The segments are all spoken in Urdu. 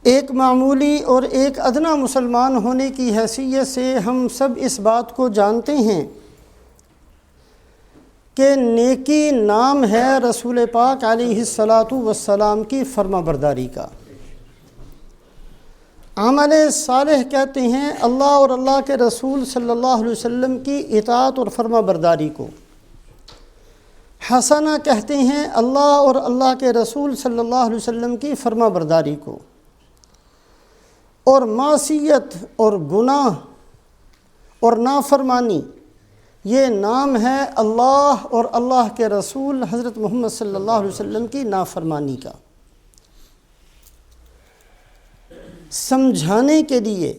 ایک معمولی اور ایک ادنا مسلمان ہونے کی حیثیت سے ہم سب اس بات کو جانتے ہیں کہ نیکی نام ہے رسول پاک علیہ الصلاۃ کی فرما برداری کا۔ عمل صالح کہتے ہیں اللہ اور اللہ کے رسول صلی اللہ علیہ وسلم کی اطاعت اور فرما برداری کو۔ حسنہ کہتے ہیں اللہ اور اللہ کے رسول صلی اللہ علیہ وسلم کی فرما برداری کو۔ اور معصیت اور گناہ اور نافرمانی یہ نام ہے اللہ اور اللہ کے رسول حضرت محمد صلی اللہ علیہ وسلم کی نافرمانی کا۔ سمجھانے کے لیے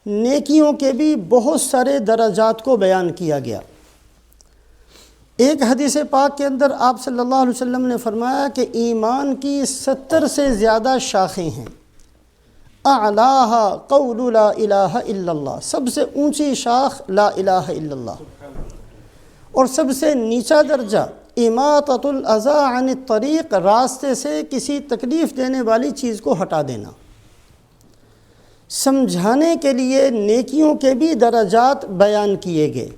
نیکیوں کے بھی بہت سارے درجات کو بیان کیا گیا۔ ایک حدیث پاک کے اندر آپ صلی اللہ علیہ وسلم نے فرمایا کہ ایمان کی 70 سے زیادہ شاخیں ہیں۔ اعلیٰ قول لا الہ الا اللہ، سب سے اونچی شاخ لا الہ الا اللہ، اور سب سے نیچا درجہ اماطۃ الاذی عن الطریق، راستے سے کسی تکلیف دینے والی چیز کو ہٹا دینا۔ سمجھانے کے لیے نیکیوں کے بھی درجات بیان کیے گئے،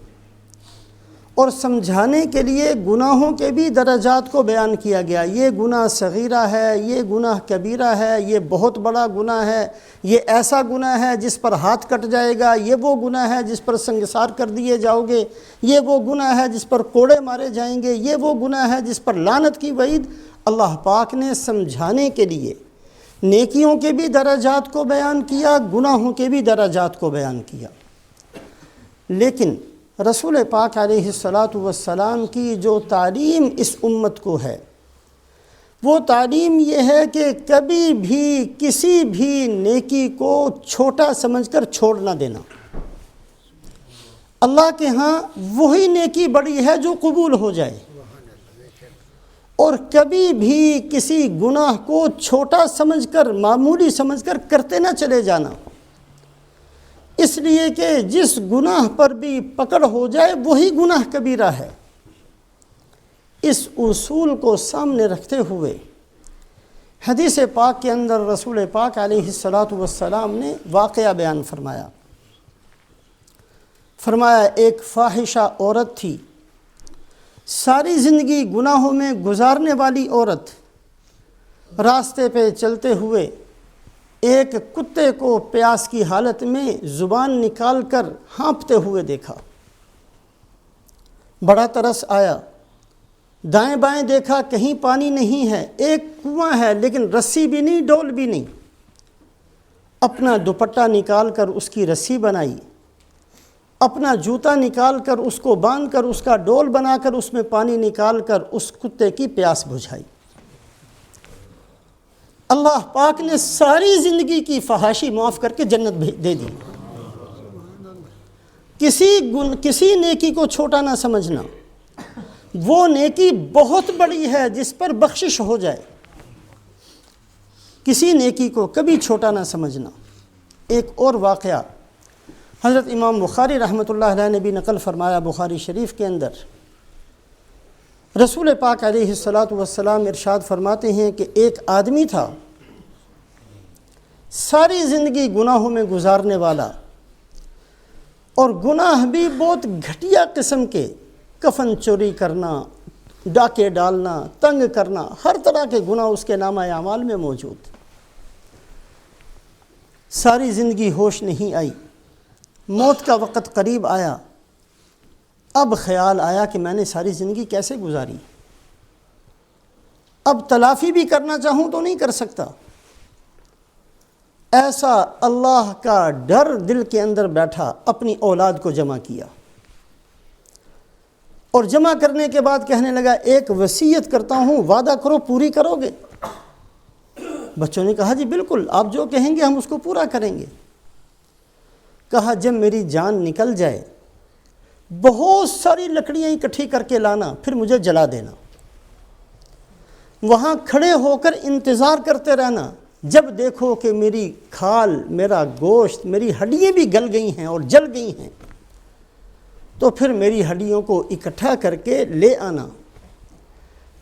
اور سمجھانے کے لیے گناہوں کے بھی درجات کو بیان کیا گیا۔ یہ گناہ صغیرہ ہے، یہ گناہ کبیرہ ہے، یہ بہت بڑا گناہ ہے، یہ ایسا گناہ ہے جس پر ہاتھ کٹ جائے گا، یہ وہ گناہ ہے جس پر سنگسار کر دیے جاؤ گے، یہ وہ گناہ ہے جس پر کوڑے مارے جائیں گے، یہ وہ گناہ ہے جس پر لعنت کی وعید۔ اللہ پاک نے سمجھانے کے لیے نیکیوں کے بھی درجات کو بیان کیا، گناہوں کے بھی درجات کو بیان کیا۔ لیکن رسول پاک علیہ السلام کی جو تعلیم اس امت کو ہے، وہ تعلیم یہ ہے کہ کبھی بھی کسی بھی نیکی کو چھوٹا سمجھ کر چھوڑ نہ دینا۔ اللہ کے ہاں وہی نیکی بڑی ہے جو قبول ہو جائے، اور کبھی بھی کسی گناہ کو چھوٹا سمجھ کر، معمولی سمجھ کر کرتے نہ چلے جانا، اس لیے کہ جس گناہ پر بھی پکڑ ہو جائے وہی گناہ کبیرہ ہے۔ اس اصول کو سامنے رکھتے ہوئے حدیث پاک کے اندر رسول پاک علیہ السلام نے واقعہ بیان فرمایا ایک فاحشہ عورت تھی، ساری زندگی گناہوں میں گزارنے والی عورت، راستے پہ چلتے ہوئے ایک کتے کو پیاس کی حالت میں زبان نکال کر ہانپتے ہوئے دیکھا، بڑا ترس آیا، دائیں بائیں دیکھا کہیں پانی نہیں ہے، ایک کنواں ہے لیکن رسی بھی نہیں، ڈول بھی نہیں۔ اپنا دوپٹہ نکال کر اس کی رسی بنائی، اپنا جوتا نکال کر اس کو باندھ کر اس کا ڈول بنا کر اس میں پانی نکال کر اس کتے کی پیاس بجھائی۔ اللہ پاک نے ساری زندگی کی فحاشی معاف کر کے جنت دے دی۔ کسی نیکی کو چھوٹا نہ سمجھنا، وہ نیکی بہت بڑی ہے جس پر بخشش ہو جائے، کسی نیکی کو کبھی چھوٹا نہ سمجھنا۔ ایک اور واقعہ حضرت امام بخاری رحمۃ اللہ علیہ نے بھی نقل فرمایا بخاری شریف کے اندر۔ رسول پاک علیہ السلام ارشاد فرماتے ہیں کہ ایک آدمی تھا، ساری زندگی گناہوں میں گزارنے والا، اور گناہ بھی بہت گھٹیا قسم کے، کفن چوری کرنا، ڈاکے ڈالنا، تنگ کرنا، ہر طرح کے گناہ اس کے نامہ اعمال میں موجود۔ ساری زندگی ہوش نہیں آئی، موت کا وقت قریب آیا، اب خیال آیا کہ میں نے ساری زندگی کیسے گزاری، اب تلافی بھی کرنا چاہوں تو نہیں کر سکتا۔ ایسا اللہ کا ڈر دل کے اندر بیٹھا، اپنی اولاد کو جمع کیا، اور جمع کرنے کے بعد کہنے لگا ایک وصیت کرتا ہوں، وعدہ کرو پوری کرو گے؟ بچوں نے کہا جی بالکل، آپ جو کہیں گے ہم اس کو پورا کریں گے۔ کہا جب میری جان نکل جائے بہت ساری لکڑیاں اکٹھی کر کے لانا، پھر مجھے جلا دینا، وہاں کھڑے ہو کر انتظار کرتے رہنا، جب دیکھو کہ میری کھال، میرا گوشت، میری ہڈیاں بھی گل گئی ہیں اور جل گئی ہیں، تو پھر میری ہڈیوں کو اکٹھا کر کے لے آنا،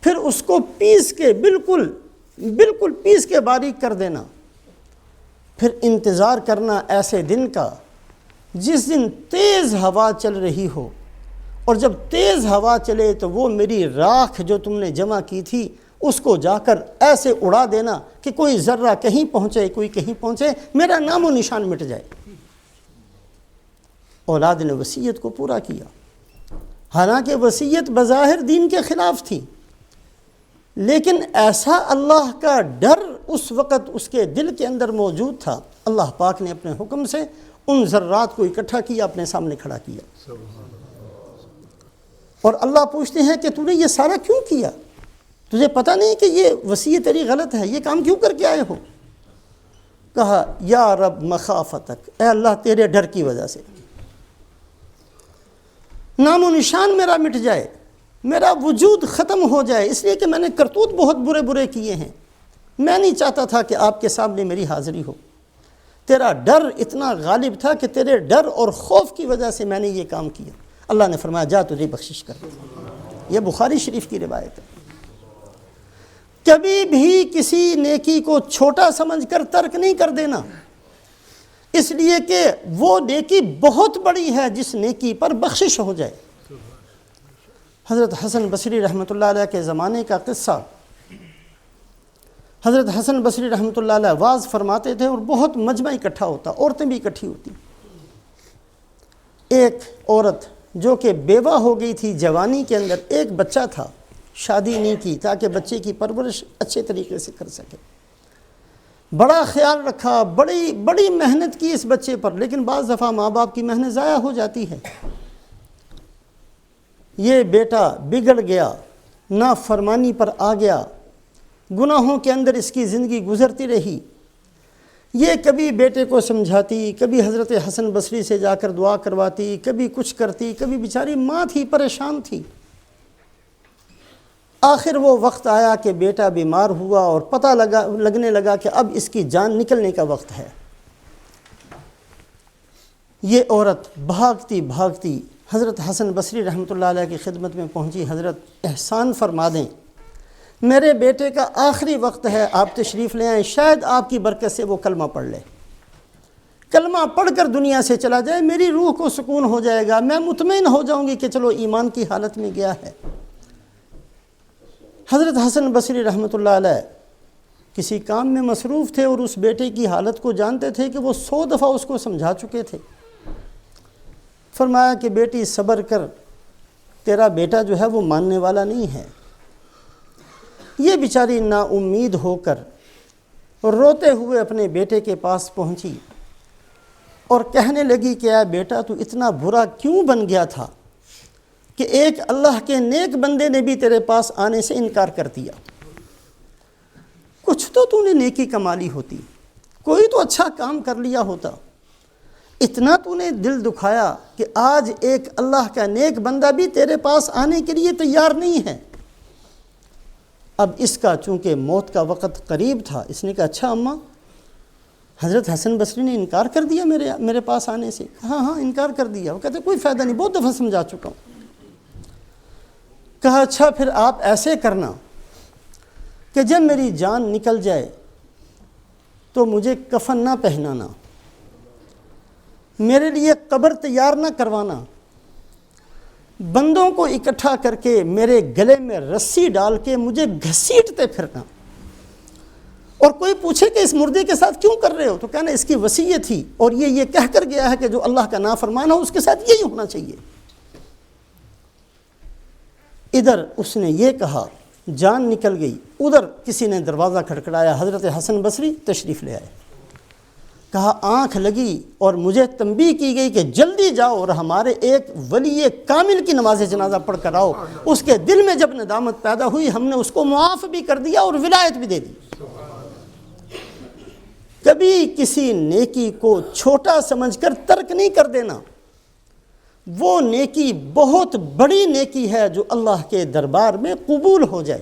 پھر اس کو پیس کے بالکل پیس کے باریک کر دینا، پھر انتظار کرنا ایسے دن کا جس دن تیز ہوا چل رہی ہو، اور جب تیز ہوا چلے تو وہ میری راکھ جو تم نے جمع کی تھی اس کو جا کر ایسے اڑا دینا کہ کوئی ذرہ کہیں پہنچے کوئی کہیں پہنچے، میرا نام و نشان مٹ جائے۔ اولاد نے وصیت کو پورا کیا، حالانکہ وصیت بظاہر دین کے خلاف تھی، لیکن ایسا اللہ کا ڈر اس وقت اس کے دل کے اندر موجود تھا، اللہ پاک نے اپنے حکم سے ان ذرات کو اکٹھا کیا، اپنے سامنے کھڑا کیا۔ اور اللہ پوچھتے ہیں کہ تو نے یہ سارا کیوں کیا؟ تجھے پتہ نہیں کہ یہ وصیت تیری غلط ہے، یہ کام کیوں کر کے آئے ہو؟ کہا یا رب مخافتک، اے اللہ تیرے ڈر کی وجہ سے نام و نشان میرا مٹ جائے، میرا وجود ختم ہو جائے، اس لیے کہ میں نے کرتوت بہت برے برے کیے ہیں، میں نہیں چاہتا تھا کہ آپ کے سامنے میری حاضری ہو، تیرا ڈر اتنا غالب تھا کہ تیرے ڈر اور خوف کی وجہ سے میں نے یہ کام کیا۔ اللہ نے فرمایا جا تجھے بخشش کر، یہ بخاری شریف کی روایت ہے۔ کبھی بھی کسی نیکی کو چھوٹا سمجھ کر ترک نہیں کر دینا، اس لیے کہ وہ نیکی بہت بڑی ہے جس نیکی پر بخشش ہو جائے۔ حضرت حسن بصری رحمۃ اللہ علیہ کے زمانے کا قصہ، حضرت حسن بصری رحمۃ اللہ علیہ واعظ فرماتے تھے اور بہت مجمع اکٹھا ہوتا، عورتیں بھی اکٹھی ہوتی۔ ایک عورت جو کہ بیوہ ہو گئی تھی جوانی کے اندر، ایک بچہ تھا، شادی نہیں کی تاکہ بچے کی پرورش اچھے طریقے سے کر سکے، بڑا خیال رکھا، بڑی محنت کی اس بچے پر، لیکن بعض دفعہ ماں باپ کی محنت ضائع ہو جاتی ہے۔ یہ بیٹا بگڑ گیا، نافرمانی پر آ گیا، گناہوں کے اندر اس کی زندگی گزرتی رہی۔ یہ کبھی بیٹے کو سمجھاتی، کبھی حضرت حسن بصری سے جا کر دعا کرواتی، کبھی کچھ کرتی، کبھی بیچاری ماں تھی پریشان تھی۔ آخر وہ وقت آیا کہ بیٹا بیمار ہوا اور پتہ لگنے لگا کہ اب اس کی جان نکلنے کا وقت ہے۔ یہ عورت بھاگتی بھاگتی حضرت حسن بصری رحمۃ اللہ علیہ کی خدمت میں پہنچی، حضرت احسان فرما دیں، میرے بیٹے کا آخری وقت ہے، آپ تشریف لے آئیں، شاید آپ کی برکت سے وہ کلمہ پڑھ لے، کلمہ پڑھ کر دنیا سے چلا جائے، میری روح کو سکون ہو جائے گا، میں مطمئن ہو جاؤں گی کہ چلو ایمان کی حالت میں گیا ہے۔ حضرت حسن بصری رحمۃ اللہ علیہ کسی کام میں مصروف تھے اور اس بیٹے کی حالت کو جانتے تھے کہ وہ 100 دفعہ اس کو سمجھا چکے تھے۔ فرمایا کہ بیٹی صبر کر، تیرا بیٹا جو ہے وہ ماننے والا نہیں ہے۔ یہ بیچاری نا امید ہو کر روتے ہوئے اپنے بیٹے کے پاس پہنچی اور کہنے لگی کہ اے بیٹا تو اتنا برا کیوں بن گیا تھا کہ ایک اللہ کے نیک بندے نے بھی تیرے پاس آنے سے انکار کر دیا، کچھ تو نے نیکی کما لی ہوتی، کوئی تو اچھا کام کر لیا ہوتا، اتنا تو نے دل دکھایا کہ آج ایک اللہ کا نیک بندہ بھی تیرے پاس آنے کے لیے تیار نہیں ہے۔ اب اس کا چونکہ موت کا وقت قریب تھا، اس نے کہا اچھا اماں، حضرت حسن بصری نے انکار کر دیا میرے پاس آنے سے؟ ہاں انکار کر دیا۔ وہ کہتے کوئی فائدہ نہیں، بہت دفعہ سمجھا چکا ہوں۔ کہا اچھا پھر آپ ایسے کرنا کہ جب میری جان نکل جائے تو مجھے کفن نہ پہنانا، میرے لیے قبر تیار نہ کروانا، بندوں کو اکٹھا کر کے میرے گلے میں رسی ڈال کے مجھے گھسیٹتے پھرنا، اور کوئی پوچھے کہ اس مردے کے ساتھ کیوں کر رہے ہو تو کہنا اس کی وصیت تھی اور یہ کہہ کر گیا ہے کہ جو اللہ کا نافرمان ہو اس کے ساتھ یہی ہونا چاہیے۔ ادھر اس نے یہ کہا، جان نکل گئی، ادھر کسی نے دروازہ کھڑکھڑایا، حضرت حسن بصری تشریف لے آئے۔ کہا آنکھ لگی اور مجھے تنبیہ کی گئی کہ جلدی جاؤ اور ہمارے ایک ولی کامل کی نماز جنازہ پڑھ کر آؤ۔ اس کے دل میں جب ندامت پیدا ہوئی ہم نے اس کو معاف بھی کر دیا اور ولایت بھی دے دی۔ کبھی کسی نیکی کو چھوٹا سمجھ کر ترک نہیں کر دینا، وہ نیکی بہت بڑی نیکی ہے جو اللہ کے دربار میں قبول ہو جائے۔